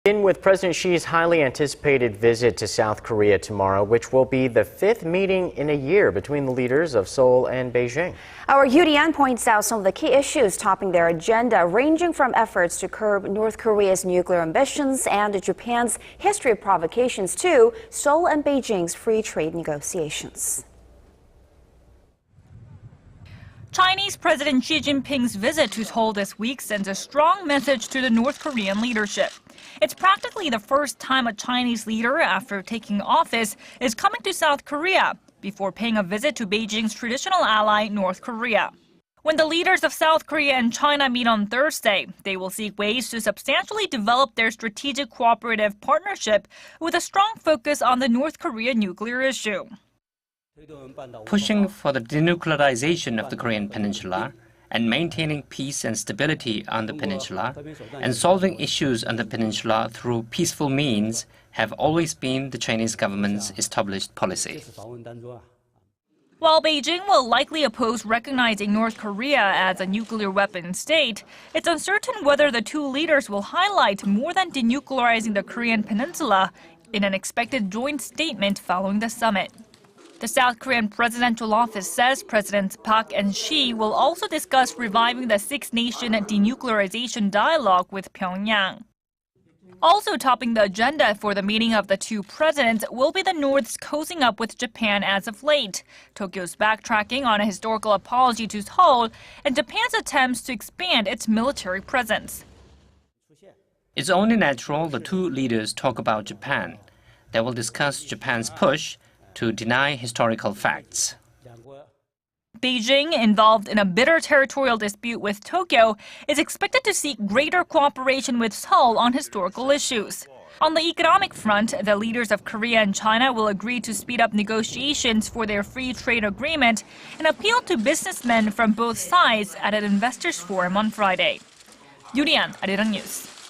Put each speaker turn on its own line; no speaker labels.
Begin with President Xi's highly anticipated visit to South Korea tomorrow, which will be the fifth meeting in a year between the leaders of Seoul and Beijing.
Our Yoo Li-an points out some of the key issues topping their agenda, ranging from efforts to curb North Korea's nuclear ambitions and Japan's history of provocations to Seoul and Beijing's free trade negotiations.
Chinese President Xi Jinping's visit to Seoul this week sends a strong message to the North Korean leadership. It's practically the first time a Chinese leader, after taking office, is coming to South Korea before paying a visit to Beijing's traditional ally, North Korea. When the leaders of South Korea and China meet on Thursday, they will seek ways to substantially develop their strategic cooperative partnership with a strong focus on the North Korea nuclear issue.
Pushing for the denuclearization of the Korean peninsula and maintaining peace and stability on the peninsula and solving issues on the peninsula through peaceful means have always been the Chinese government's established policy.
While Beijing will likely oppose recognizing North Korea as a nuclear weapon state, it's uncertain whether the two leaders will highlight more than denuclearizing the Korean peninsula in an expected joint statement following the summit. The South Korean presidential office says Presidents Park and Xi will also discuss reviving the six-nation denuclearization dialogue with Pyongyang. Also topping the agenda for the meeting of the two presidents will be the North's cozying up with Japan as of late, Tokyo's backtracking on a historical apology to Seoul, and Japan's attempts to expand its military presence.
It's only natural the two leaders talk about Japan. They will discuss Japan's push to deny historical facts.
Beijing, involved in a bitter territorial dispute with Tokyo, is expected to seek greater cooperation with Seoul on historical issues. On the economic front, the leaders of Korea and China will agree to speed up negotiations for their free trade agreement and appeal to businessmen from both sides at an investors' forum on Friday. Yoo Li-an, Arirang News.